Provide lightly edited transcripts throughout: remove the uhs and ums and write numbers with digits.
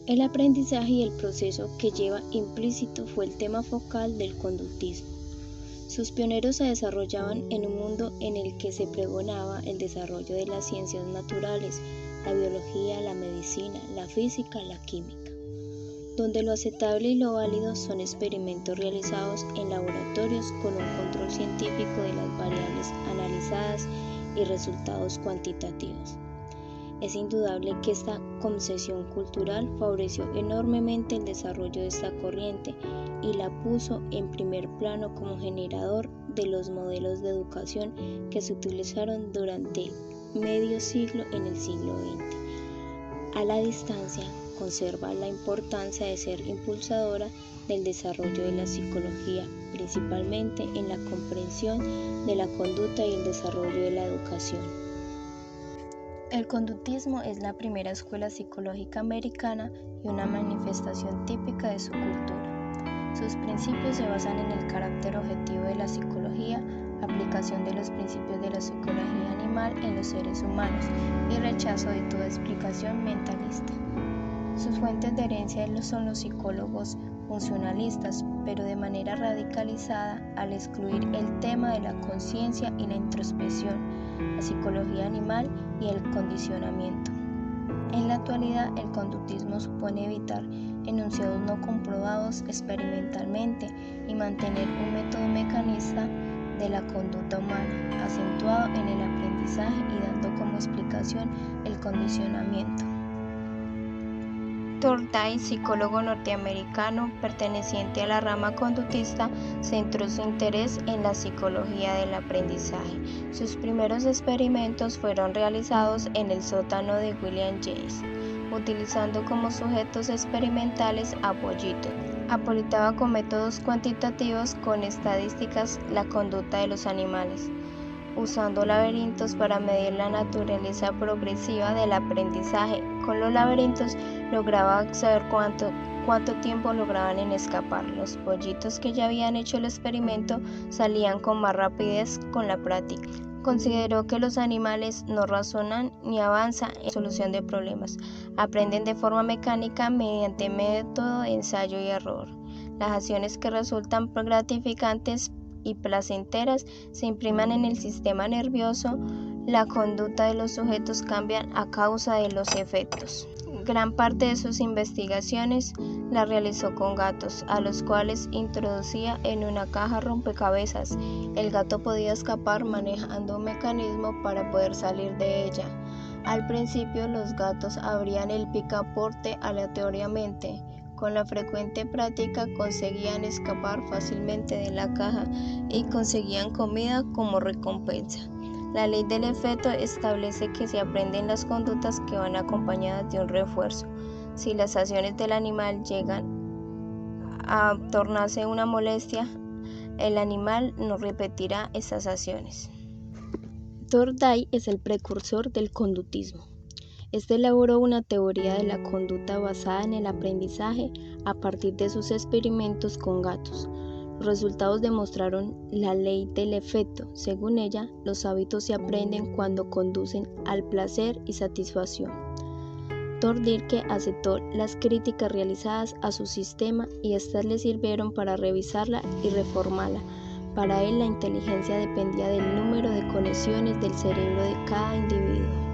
El aprendizaje y el proceso que lleva implícito fue el tema focal del conductismo. Sus pioneros se desarrollaban en un mundo en el que se pregonaba el desarrollo de las ciencias naturales, la biología, la medicina, la física, la química, donde lo aceptable y lo válido son experimentos realizados en laboratorios con un control científico de las variables analizadas y resultados cuantitativos. Es indudable que esta concesión cultural favoreció enormemente el desarrollo de esta corriente y la puso en primer plano como generador de los modelos de educación que se utilizaron durante medio siglo en el siglo XX. A la distancia, conserva la importancia de ser impulsadora del desarrollo de la psicología, principalmente en la comprensión de la conducta y el desarrollo de la educación. El conductismo es la primera escuela psicológica americana y una manifestación típica de su cultura. Sus principios se basan en el carácter objetivo de la psicología, aplicación de los principios de la psicología animal en los seres humanos y rechazo de toda explicación mentalista. Sus fuentes de herencia son los psicólogos funcionalistas, pero de manera radicalizada al excluir el tema de la conciencia y la introspección, la psicología animal y el condicionamiento. En la actualidad, el conductismo supone evitar enunciados no comprobados experimentalmente y mantener un método mecanista de la conducta humana, acentuado en el aprendizaje y dando como explicación el condicionamiento. Thorndike, psicólogo norteamericano perteneciente a la rama conductista, centró su interés en la psicología del aprendizaje. Sus primeros experimentos fueron realizados en el sótano de William James, utilizando como sujetos experimentales a pollitos. Apolitaba con métodos cuantitativos con estadísticas la conducta de los animales, usando laberintos para medir la naturaleza progresiva del aprendizaje. Con los laberintos lograba saber cuánto tiempo lograban en escapar. Los pollitos que ya habían hecho el experimento salían con más rapidez con la práctica. Consideró que los animales no razonan ni avanzan en la solución de problemas, aprenden de forma mecánica mediante método de ensayo y error. Las acciones que resultan gratificantes y placenteras se impriman en el sistema nervioso, la conducta de los sujetos cambia a causa de los efectos. Gran parte de sus investigaciones la realizó con gatos, a los cuales introducía en una caja rompecabezas. El gato podía escapar manejando un mecanismo para poder salir de ella. Al principio los gatos abrían el picaporte aleatoriamente. Con la frecuente práctica conseguían escapar fácilmente de la caja y conseguían comida como recompensa. La ley del efecto establece que se aprenden las conductas que van acompañadas de un refuerzo. Si las acciones del animal llegan a tornarse una molestia, el animal no repetirá esas acciones. Thorndike es el precursor del conductismo. Este elaboró una teoría de la conducta basada en el aprendizaje a partir de sus experimentos con gatos. Los resultados demostraron la ley del efecto. Según ella, los hábitos se aprenden cuando conducen al placer y satisfacción. Thorndike aceptó las críticas realizadas a su sistema y estas le sirvieron para revisarla y reformarla. Para él, la inteligencia dependía del número de conexiones del cerebro de cada individuo.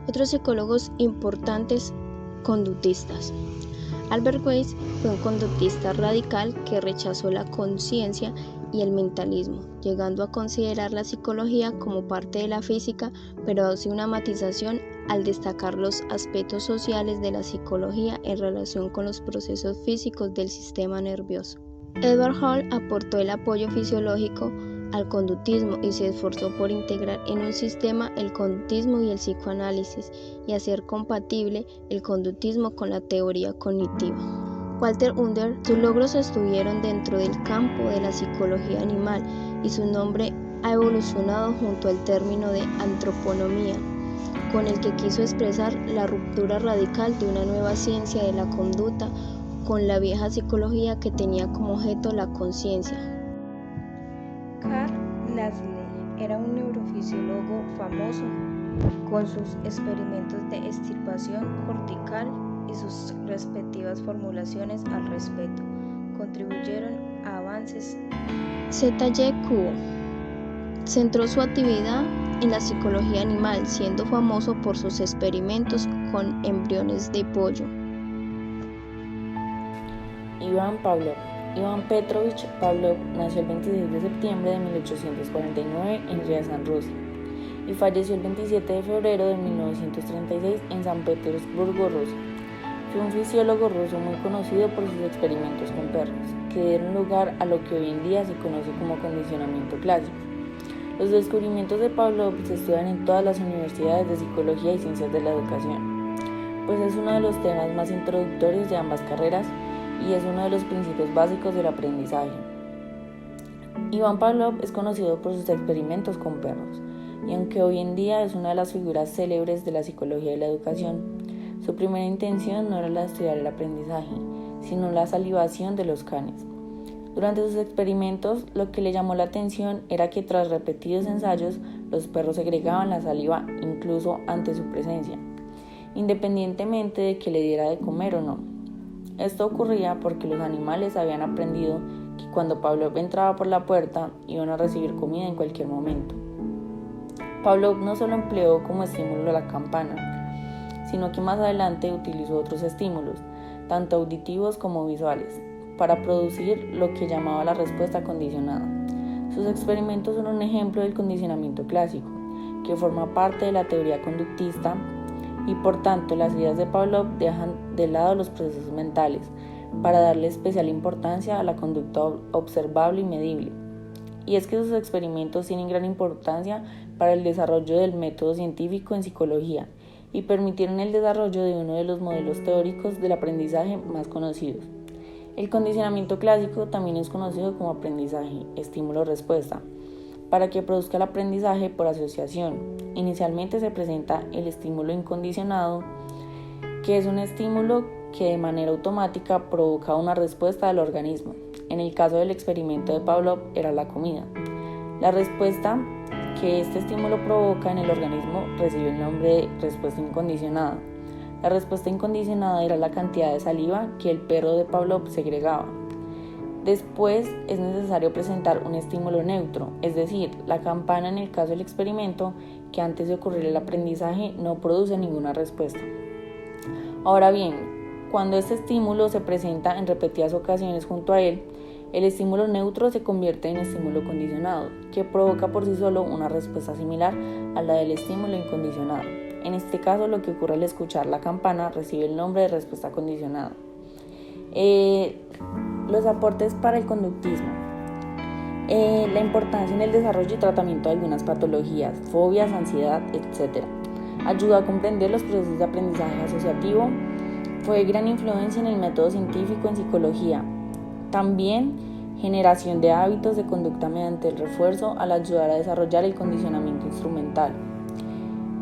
Otros psicólogos importantes conductistas. Albert Weiss fue un conductista radical que rechazó la conciencia y el mentalismo, llegando a considerar la psicología como parte de la física, pero hace una matización al destacar los aspectos sociales de la psicología en relación con los procesos físicos del sistema nervioso. Edward Hall aportó el apoyo fisiológico al conductismo y se esforzó por integrar en un sistema el conductismo y el psicoanálisis y hacer compatible el conductismo con la teoría cognitiva. Walter Unger, sus logros estuvieron dentro del campo de la psicología animal y su nombre ha evolucionado junto al término de antroponomía, con el que quiso expresar la ruptura radical de una nueva ciencia de la conducta con la vieja psicología que tenía como objeto la conciencia. Karl Laszlo era un neurofisiólogo famoso con sus experimentos de extirpación cortical y sus respectivas formulaciones al respecto, contribuyeron a avances. ZYQ centró su actividad en la psicología animal, siendo famoso por sus experimentos con embriones de pollo. Iván Pavlov. Iván Petrovich Pavlov nació el 26 de septiembre de 1849 en Riazán, Rusia, y falleció el 27 de febrero de 1936 en San Petersburgo, Rusia. Fue un fisiólogo ruso muy conocido por sus experimentos con perros, que dieron lugar a lo que hoy en día se conoce como condicionamiento clásico. Los descubrimientos de Pavlov se estudian en todas las universidades de psicología y ciencias de la educación, pues es uno de los temas más introductorios de ambas carreras y es uno de los principios básicos del aprendizaje. Iván Pavlov es conocido por sus experimentos con perros, y aunque hoy en día es una de las figuras célebres de la psicología y la educación, su primera intención no era la de estudiar el aprendizaje, sino la salivación de los canes. Durante sus experimentos, lo que le llamó la atención era que tras repetidos ensayos, los perros segregaban la saliva incluso ante su presencia, independientemente de que le diera de comer o no. Esto ocurría porque los animales habían aprendido que cuando Pavlov entraba por la puerta, iban a recibir comida en cualquier momento. Pavlov no solo empleó como estímulo la campana, sino que más adelante utilizó otros estímulos, tanto auditivos como visuales, para producir lo que llamaba la respuesta condicionada. Sus experimentos son un ejemplo del condicionamiento clásico, que forma parte de la teoría conductista, y por tanto las ideas de Pavlov dejan de lado los procesos mentales para darle especial importancia a la conducta observable y medible. Y es que sus experimentos tienen gran importancia para el desarrollo del método científico en psicología y permitieron el desarrollo de uno de los modelos teóricos del aprendizaje más conocidos. El condicionamiento clásico también es conocido como aprendizaje, estímulo-respuesta. Para que produzca el aprendizaje por asociación, inicialmente se presenta el estímulo incondicionado, que es un estímulo que de manera automática provoca una respuesta del organismo. En el caso del experimento de Pavlov era la comida. La respuesta que este estímulo provoca en el organismo recibe el nombre de respuesta incondicionada. La respuesta incondicionada era la cantidad de saliva que el perro de Pavlov segregaba. Después es necesario presentar un estímulo neutro, es decir, la campana en el caso del experimento, que antes de ocurrir el aprendizaje no produce ninguna respuesta. Ahora bien, cuando este estímulo se presenta en repetidas ocasiones junto a él, el estímulo neutro se convierte en estímulo condicionado, que provoca por sí solo una respuesta similar a la del estímulo incondicionado. En este caso, lo que ocurre al escuchar la campana recibe el nombre de respuesta condicionada. Los aportes para el conductismo. La importancia en el desarrollo y tratamiento de algunas patologías, fobias, ansiedad, etc. Ayuda a comprender los procesos de aprendizaje asociativo. Fue de gran influencia en el método científico en psicología. También generación de hábitos de conducta mediante el refuerzo al ayudar a desarrollar el condicionamiento instrumental.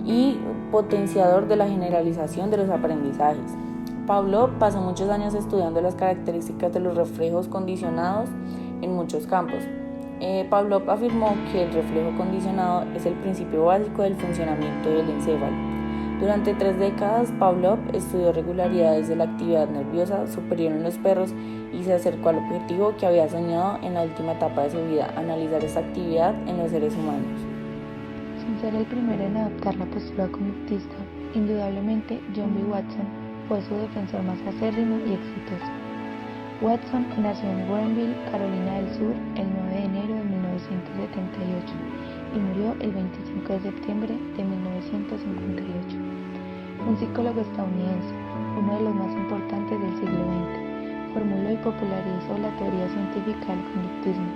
Y potenciador de la generalización de los aprendizajes. Pavlov pasó muchos años estudiando las características de los reflejos condicionados en muchos campos. Pavlov afirmó que el reflejo condicionado es el principio básico del funcionamiento del encéfalo. Durante 3 décadas, Pavlov estudió regularidades de la actividad nerviosa superior en los perros y se acercó al objetivo que había soñado en la última etapa de su vida, analizar esta actividad en los seres humanos. Sin ser el primero en adoptar la postura conductista, indudablemente John B. Watson fue su defensor más acérrimo y exitoso. Watson nació en Warrenville, Carolina del Sur, el 9 de enero de 1978 y murió el 25 de septiembre de 1958. Un psicólogo estadounidense, uno de los más importantes del siglo XX, formuló y popularizó la teoría científica del conductismo,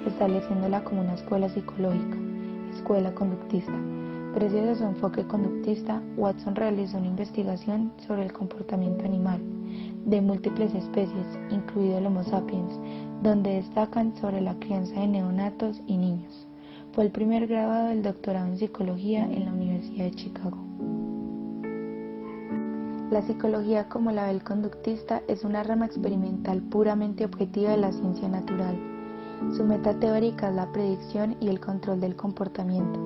estableciéndola como una escuela psicológica, escuela conductista. Gracias a su enfoque conductista, Watson realizó una investigación sobre el comportamiento animal de múltiples especies, incluido el Homo sapiens, donde destacan sobre la crianza de neonatos y niños. Fue el primer graduado del doctorado en psicología en la Universidad de Chicago. La psicología, como la ve el conductista, es una rama experimental puramente objetiva de la ciencia natural. Su meta teórica es la predicción y el control del comportamiento.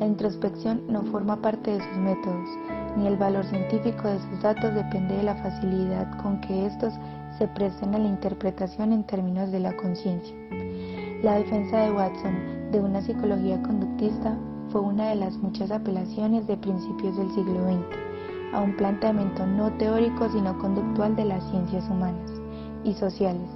La introspección no forma parte de sus métodos, ni el valor científico de sus datos depende de la facilidad con que estos se presten a la interpretación en términos de la conciencia. La defensa de Watson de una psicología conductista fue una de las muchas apelaciones de principios del siglo XX a un planteamiento no teórico sino conductual de las ciencias humanas y sociales.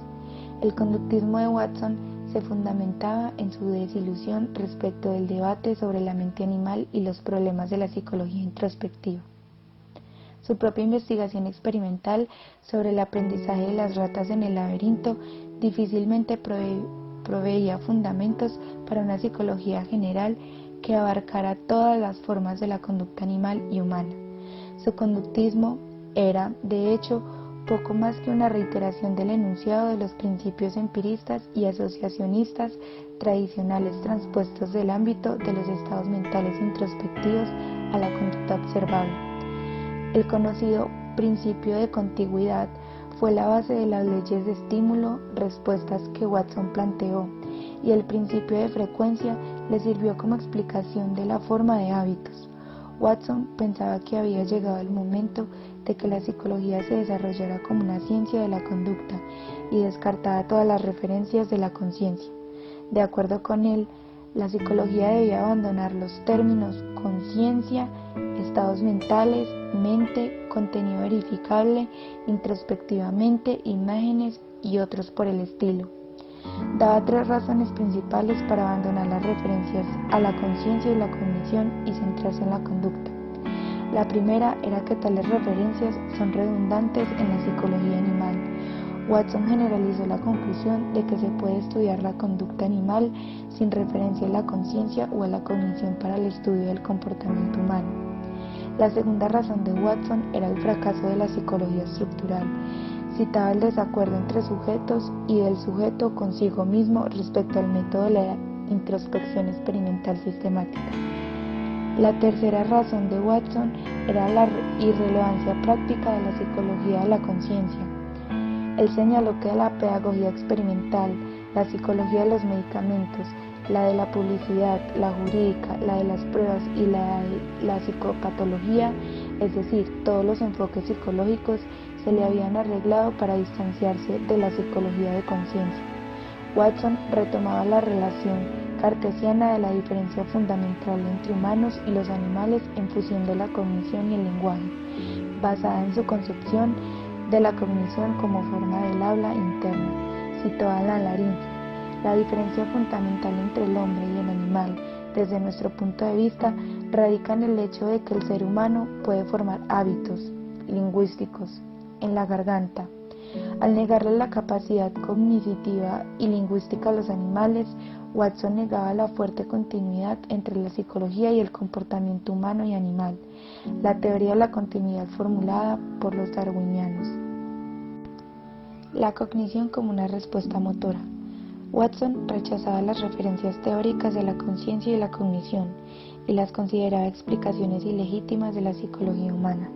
El conductismo de Watson se fundamentaba en su desilusión respecto del debate sobre la mente animal y los problemas de la psicología introspectiva. Su propia investigación experimental sobre el aprendizaje de las ratas en el laberinto difícilmente proveía fundamentos para una psicología general que abarcara todas las formas de la conducta animal y humana. Su conductismo era, de hecho, poco más que una reiteración del enunciado de los principios empiristas y asociacionistas tradicionales transpuestos del ámbito de los estados mentales introspectivos a la conducta observable. El conocido principio de contigüidad fue la base de las leyes de estímulo-respuestas que Watson planteó, y el principio de frecuencia le sirvió como explicación de la forma de hábitos. Watson pensaba que había llegado el momento de que la psicología se desarrollara como una ciencia de la conducta y descartaba todas las referencias de la conciencia. De acuerdo con él, la psicología debía abandonar los términos conciencia, estados mentales, mente, contenido verificable, introspectivamente, imágenes y otros por el estilo. Daba 3 razones principales para abandonar las referencias a la conciencia y la cognición y centrarse en la conducta. La primera era que tales referencias son redundantes en la psicología animal. Watson generalizó la conclusión de que se puede estudiar la conducta animal sin referencia a la conciencia o a la cognición para el estudio del comportamiento humano. La segunda razón de Watson era el fracaso de la psicología estructural. Citaba el desacuerdo entre sujetos y del sujeto consigo mismo respecto al método de la introspección experimental sistemática. La tercera razón de Watson era la irrelevancia práctica de la psicología de la conciencia. Él señaló que la pedagogía experimental, la psicología de los medicamentos, la de la publicidad, la jurídica, la de las pruebas y la psicopatología, es decir, todos los enfoques psicológicos, se le habían arreglado para distanciarse de la psicología de conciencia. Watson retomaba la relación cartesiana de la diferencia fundamental entre humanos y los animales en función de la cognición y el lenguaje, basada en su concepción de la cognición como forma del habla interna, situada en la laringe. La diferencia fundamental entre el hombre y el animal, desde nuestro punto de vista, radica en el hecho de que el ser humano puede formar hábitos lingüísticos en la garganta. Al negarle la capacidad cognitiva y lingüística a los animales, Watson negaba la fuerte continuidad entre la psicología y el comportamiento humano y animal, la teoría de la continuidad formulada por los darwinianos. La cognición como una respuesta motora. Watson rechazaba las referencias teóricas de la conciencia y la cognición y las consideraba explicaciones ilegítimas de la psicología humana,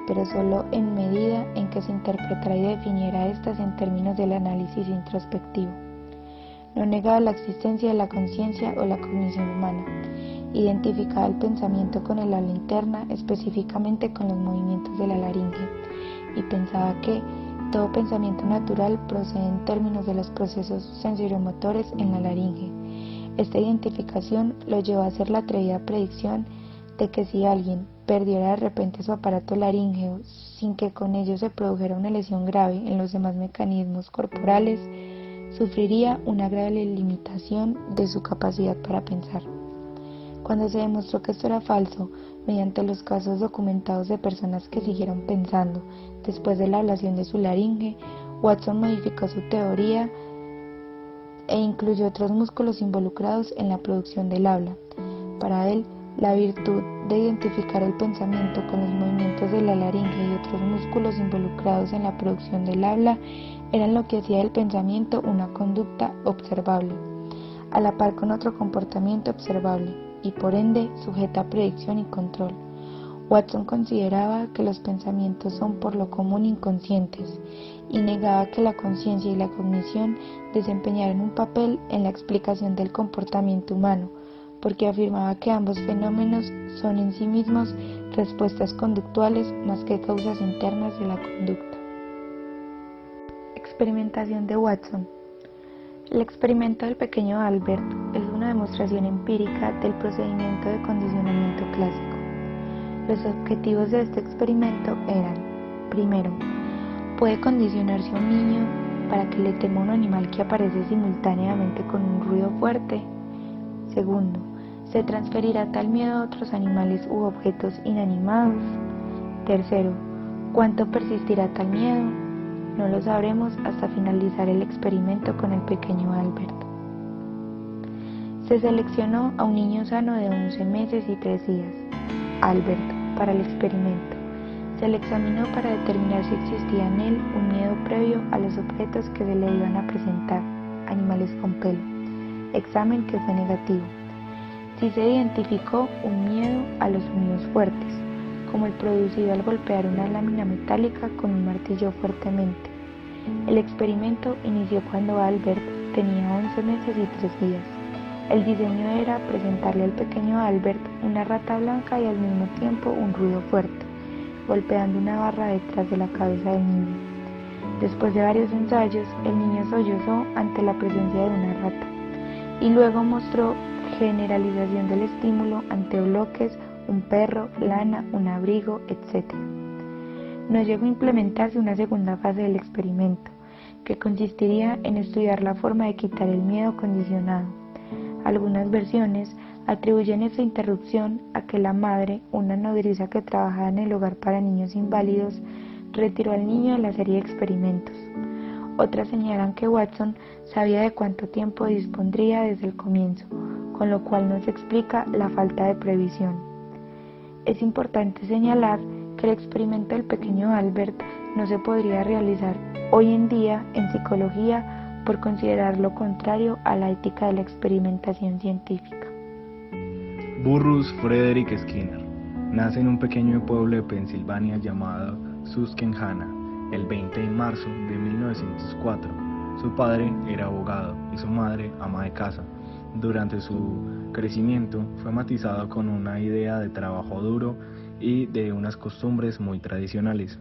pero solo en medida en que se interpretara y definiera estas en términos del análisis introspectivo. No negaba la existencia de la conciencia o la cognición humana, identificaba el pensamiento con el habla interna, específicamente con los movimientos de la laringe, y pensaba que todo pensamiento natural procede en términos de los procesos sensoromotores en la laringe. Esta identificación lo llevó a hacer la atrevida predicción de que si alguien perdiera de repente su aparato laríngeo sin que con ello se produjera una lesión grave en los demás mecanismos corporales, sufriría una grave limitación de su capacidad para pensar. Cuando se demostró que esto era falso, mediante los casos documentados de personas que siguieron pensando después de la ablación de su laringe, Watson modificó su teoría e incluyó otros músculos involucrados en la producción del habla. Para él, la virtud de identificar el pensamiento con los movimientos de la laringe y otros músculos involucrados en la producción del habla eran lo que hacía del pensamiento una conducta observable, a la par con otro comportamiento observable, y por ende sujeta a predicción y control. Watson consideraba que los pensamientos son por lo común inconscientes y negaba que la conciencia y la cognición desempeñaran un papel en la explicación del comportamiento humano, porque afirmaba que ambos fenómenos son en sí mismos respuestas conductuales más que causas internas de la conducta. Experimentación de Watson. El experimento del pequeño Albert es una demostración empírica del procedimiento de condicionamiento clásico. Los objetivos de este experimento eran: primero, ¿puede condicionarse a un niño para que le tema un animal que aparece simultáneamente con un ruido fuerte? Segundo, ¿se transferirá tal miedo a otros animales u objetos inanimados? Tercero, ¿cuánto persistirá tal miedo? No lo sabremos hasta finalizar el experimento con el pequeño Albert. Se seleccionó a un niño sano de 11 meses y 3 días, Albert, para el experimento. Se le examinó para determinar si existía en él un miedo previo a los objetos que se le iban a presentar, animales con pelo, examen que fue negativo. Sí se identificó un miedo a los sonidos fuertes, como el producido al golpear una lámina metálica con un martillo fuertemente. El experimento inició cuando Albert tenía 11 meses y 3 días. El diseño era presentarle al pequeño Albert una rata blanca y al mismo tiempo un ruido fuerte, golpeando una barra detrás de la cabeza del niño. Después de varios ensayos, el niño sollozó ante la presencia de una rata y luego mostró generalización del estímulo ante bloques, un perro, lana, un abrigo, etc. No llegó a implementarse una segunda fase del experimento, que consistiría en estudiar la forma de quitar el miedo condicionado. Algunas versiones atribuyen esta interrupción a que la madre, una nodriza que trabajaba en el hogar para niños inválidos, retiró al niño de la serie de experimentos. Otras señalan que Watson sabía de cuánto tiempo dispondría desde el comienzo, con lo cual no se explica la falta de previsión. Es importante señalar que el experimento del pequeño Albert no se podría realizar hoy en día en psicología por considerar lo contrario a la ética de la experimentación científica. Burrus Frederick Skinner nace en un pequeño pueblo de Pensilvania llamado Susquehanna el 20 de marzo de 1904. Su padre era abogado y su madre ama de casa. Durante su crecimiento fue matizado con una idea de trabajo duro y de unas costumbres muy tradicionales.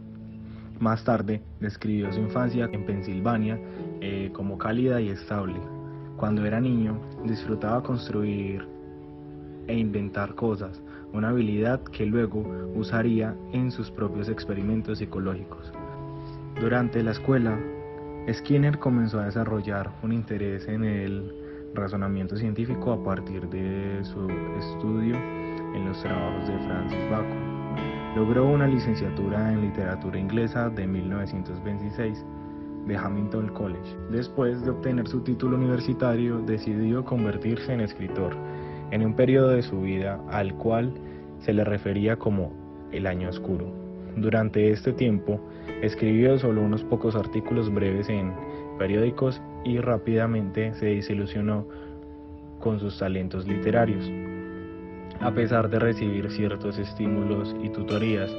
Más tarde describió su infancia en Pensilvania como cálida y estable. Cuando era niño disfrutaba construir e inventar cosas, una habilidad que luego usaría en sus propios experimentos psicológicos. Durante la escuela, Skinner comenzó a desarrollar un interés en el razonamiento científico a partir de su estudio en los trabajos de Francis Bacon. Logró una licenciatura en literatura inglesa de 1926 de Hamilton College. Después de obtener su título universitario, decidió convertirse en escritor en un periodo de su vida al cual se le refería como el año oscuro. Durante este tiempo, escribió solo unos pocos artículos breves en periódicos y rápidamente se desilusionó con sus talentos literarios. A pesar de recibir ciertos estímulos y tutorías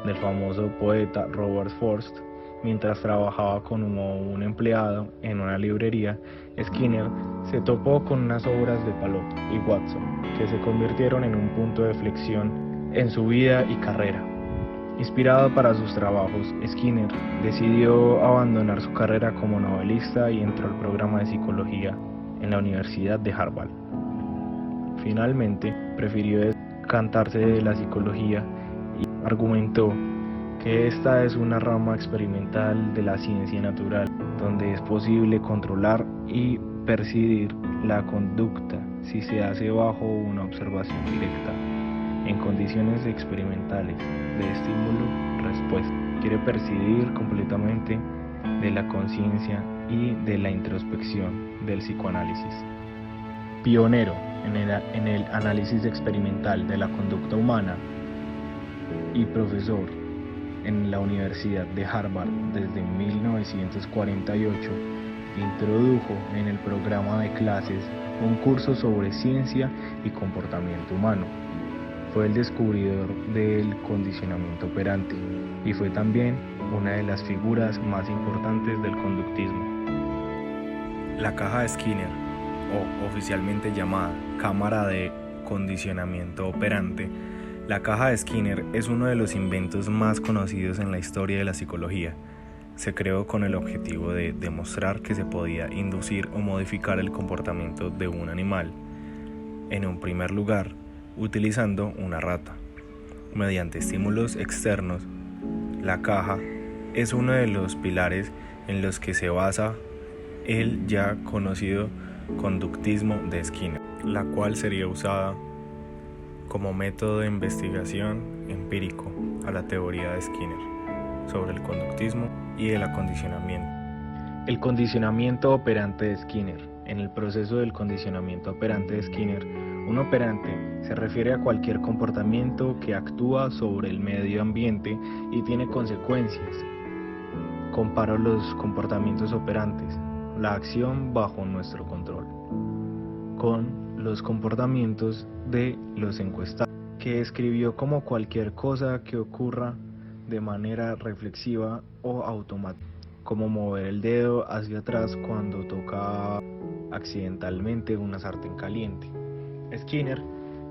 del famoso poeta Robert Frost, mientras trabajaba como un empleado en una librería, Skinner se topó con unas obras de Palot y Watson que se convirtieron en un punto de flexión en su vida y carrera. Inspirado para sus trabajos, Skinner decidió abandonar su carrera como novelista y entró al programa de psicología en la Universidad de Harvard. Finalmente, prefirió decantarse de la psicología y argumentó que esta es una rama experimental de la ciencia natural, donde es posible controlar y percibir la conducta si se hace bajo una observación directa, en condiciones experimentales de estímulo-respuesta. Quiere percibir completamente de la conciencia y de la introspección del psicoanálisis. Pionero en el análisis experimental de la conducta humana y profesor en la Universidad de Harvard desde 1948, introdujo en el programa de clases un curso sobre ciencia y comportamiento humano. Fue el descubridor del condicionamiento operante y fue también una de las figuras más importantes del conductismo. La caja de Skinner, o oficialmente llamada cámara de condicionamiento operante, la caja de Skinner es uno de los inventos más conocidos en la historia de la psicología. Se creó con el objetivo de demostrar que se podía inducir o modificar el comportamiento de un animal, en un primer lugar, utilizando una rata. Mediante estímulos externos, la caja es uno de los pilares en los que se basa el ya conocido conductismo de Skinner, la cual sería usada como método de investigación empírico a la teoría de Skinner sobre el conductismo y el acondicionamiento. El condicionamiento operante de Skinner. En el proceso del condicionamiento operante de Skinner, un operante se refiere a cualquier comportamiento que actúa sobre el medio ambiente y tiene consecuencias. Comparo los comportamientos operantes, la acción bajo nuestro control, con los comportamientos de los encuestados, que escribió como cualquier cosa que ocurra de manera reflexiva o automática, como mover el dedo hacia atrás cuando toca accidentalmente una sartén caliente. Skinner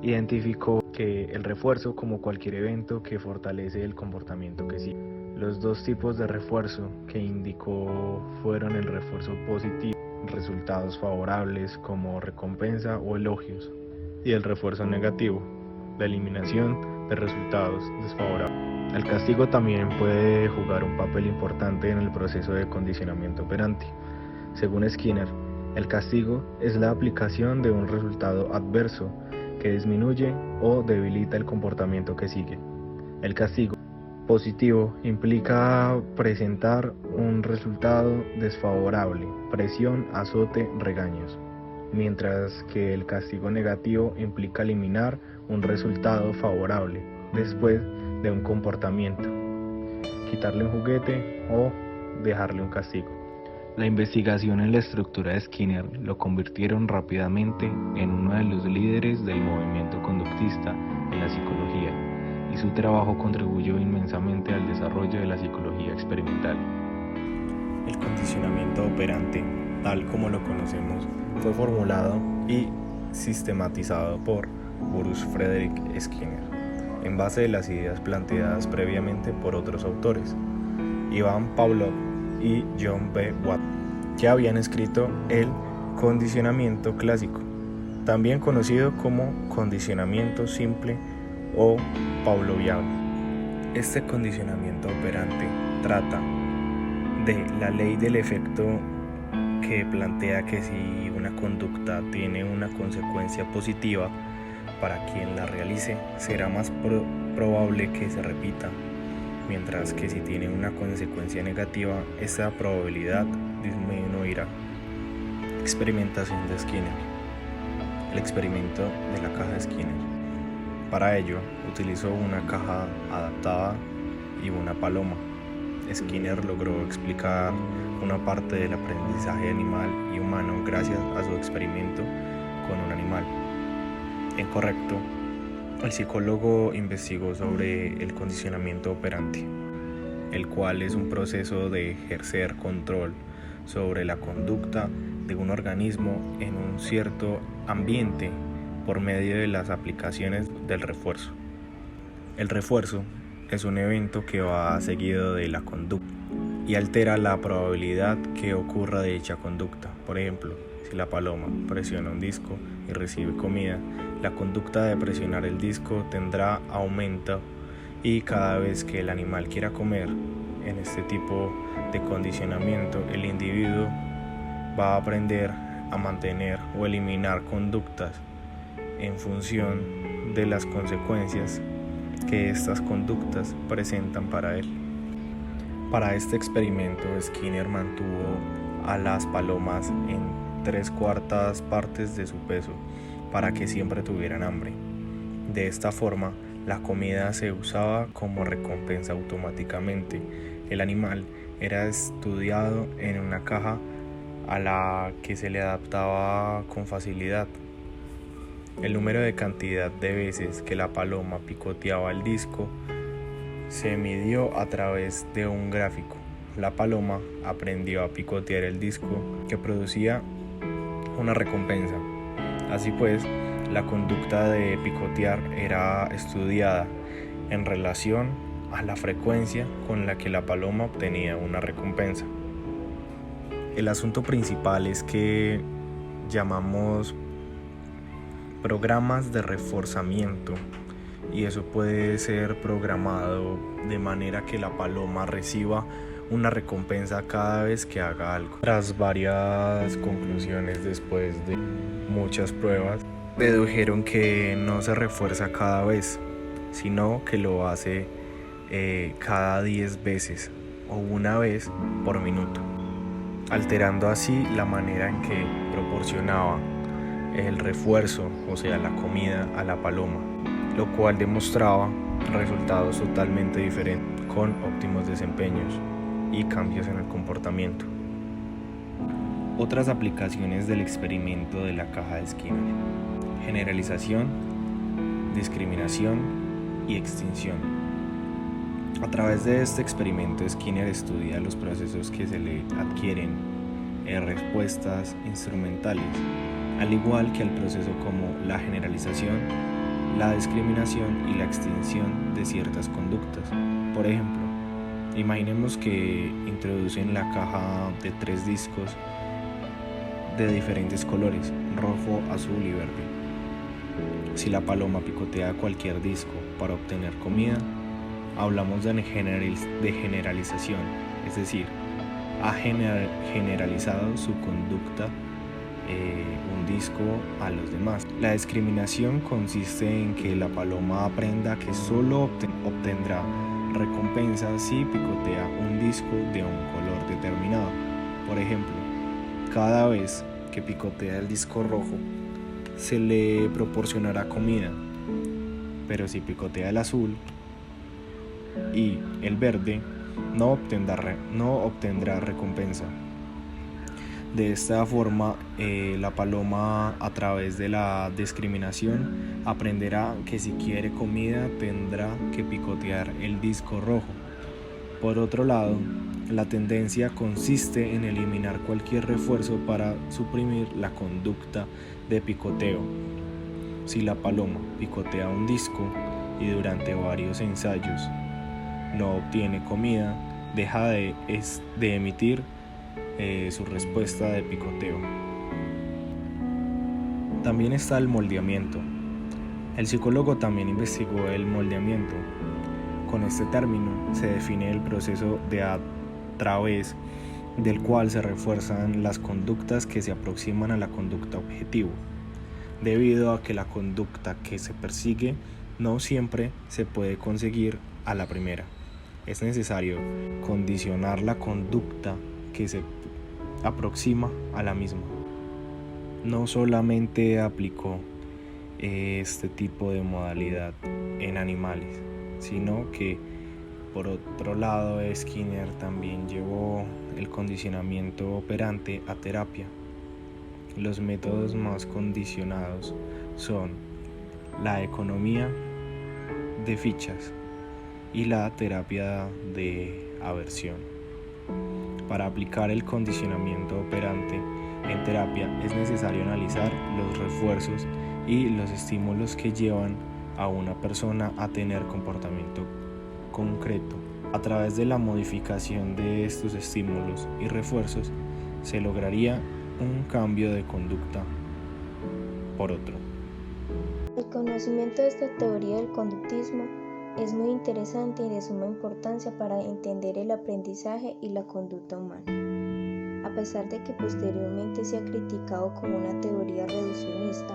identificó que el refuerzo como cualquier evento que fortalece el comportamiento que sigue. Los dos tipos de refuerzo que indicó fueron el refuerzo positivo, resultados favorables como recompensa o elogios, y el refuerzo negativo, la eliminación de resultados desfavorables. El castigo también puede jugar un papel importante en el proceso de condicionamiento operante. Según Skinner, el castigo es la aplicación de un resultado adverso que disminuye o debilita el comportamiento que sigue. El castigo positivo implica presentar un resultado desfavorable, presión, azote, regaños, mientras que el castigo negativo implica eliminar un resultado favorable después de un comportamiento, quitarle un juguete o dejarle un castigo. La investigación en la estructura de Skinner lo convirtieron rápidamente en uno de los líderes del movimiento conductista en la psicología, y su trabajo contribuyó inmensamente al desarrollo de la psicología experimental. El condicionamiento operante, tal como lo conocemos, fue formulado y sistematizado por Bruce Frederick Skinner, en base de las ideas planteadas previamente por otros autores, Ivan Pavlov y John B. Watson, que habían escrito el condicionamiento clásico, también conocido como condicionamiento simple o pavloviano. Este condicionamiento operante trata de la ley del efecto, que plantea que si una conducta tiene una consecuencia positiva para quien la realice, será más probable que se repita, mientras que si tiene una consecuencia negativa, esa probabilidad disminuirá. Experimentación de Skinner. El experimento de la caja de Skinner. Para ello, utilizó una caja adaptada y una paloma. Skinner logró explicar una parte del aprendizaje animal y humano gracias a su experimento con un animal. En correcto, el psicólogo investigó sobre el condicionamiento operante, el cual es un proceso de ejercer control sobre la conducta de un organismo en un cierto ambiente por medio de las aplicaciones del refuerzo. El refuerzo es un evento que va seguido de la conducta y altera la probabilidad que ocurra dicha conducta. Por ejemplo, si la paloma presiona un disco y recibe comida, la conducta de presionar el disco tendrá aumento, y cada vez que el animal quiera comer, en este tipo de condicionamiento, el individuo va a aprender a mantener o eliminar conductas en función de las consecuencias que estas conductas presentan para él. Para este experimento, Skinner mantuvo a las palomas en 3/4 partes de su peso para que siempre tuvieran hambre. De esta forma, la comida se usaba como recompensa automáticamente. El animal era estudiado en una caja a la que se le adaptaba con facilidad. El número de cantidad de veces que la paloma picoteaba el disco se midió a través de un gráfico. La paloma aprendió a picotear el disco, que producía una recompensa. Así pues, la conducta de picotear era estudiada en relación a la frecuencia con la que la paloma obtenía una recompensa. El asunto principal es que llamamos programas de reforzamiento, y eso puede ser programado de manera que la paloma reciba una recompensa cada vez que haga algo. Tras varias conclusiones, después de muchas pruebas, dedujeron que no se refuerza cada vez, sino que lo hace cada 10 veces o una vez por minuto, alterando así la manera en que proporcionaba el refuerzo, o sea, la comida a la paloma, lo cual demostraba resultados totalmente diferentes, con óptimos desempeños y cambios en el comportamiento. Otras aplicaciones del experimento de la caja de Skinner: generalización, discriminación y extinción. A través de este experimento, Skinner estudia los procesos que se le adquieren respuestas instrumentales, al igual que el proceso como la generalización, la discriminación y la extinción de ciertas conductas. Por ejemplo, imaginemos que introducen la caja de 3 discos de diferentes colores: rojo, azul y verde. Si la paloma picotea cualquier disco para obtener comida, hablamos de generalización, es decir, ha generalizado su conducta un disco a los demás. La discriminación consiste en que la paloma aprenda que solo obtendrá recompensa si picotea un disco de un color determinado. Por ejemplo, cada vez que picotea el disco rojo, se le proporcionará comida, pero si picotea el azul y el verde, no obtendrá recompensa. De esta forma, la paloma, a través de la discriminación, aprenderá que si quiere comida tendrá que picotear el disco rojo. Por otro lado, la tendencia consiste en eliminar cualquier refuerzo para suprimir la conducta de picoteo. Si la paloma picotea un disco y durante varios ensayos no obtiene comida, deja de emitir su respuesta de picoteo. También está el moldeamiento. El psicólogo también investigó el moldeamiento. Con este término se define el proceso a través del cual se refuerzan las conductas que se aproximan a la conducta objetivo, debido a que la conducta que se persigue no siempre se puede conseguir a la primera. Es necesario condicionar la conducta que se aproxima a la misma. No solamente aplicó este tipo de modalidad en animales, sino que por otro lado Skinner también llevó el condicionamiento operante a terapia. Los métodos más condicionados son la economía de fichas y la terapia de aversión. Para aplicar el condicionamiento operante en terapia es necesario analizar los refuerzos y los estímulos que llevan a una persona a tener comportamiento concreto. A través de la modificación de estos estímulos y refuerzos se lograría un cambio de conducta por otro. El conocimiento de esta teoría del conductismo es muy interesante y de suma importancia para entender el aprendizaje y la conducta humana. A pesar de que posteriormente se ha criticado como una teoría reduccionista,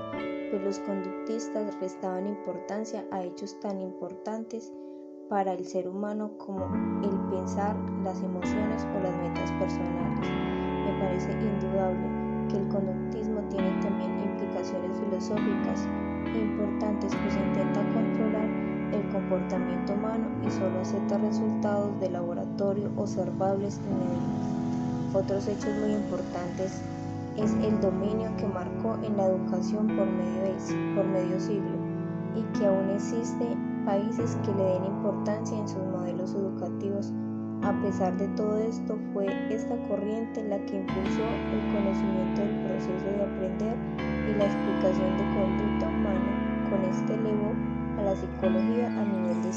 pues los conductistas restaban importancia a hechos tan importantes para el ser humano como el pensar, las emociones o las metas personales. Me parece indudable que el conductismo tiene también implicaciones filosóficas importantes, pues intenta controlar el comportamiento humano y solo acepta resultados de laboratorio observables y medibles. Otros hechos muy importantes es el dominio que marcó en la educación por medio siglo, y que aún existe países que le den importancia en sus modelos educativos. A pesar de todo esto, fue esta corriente la que impulsó el conocimiento del proceso de aprender y la explicación de conducta humana a la psicología a nivel de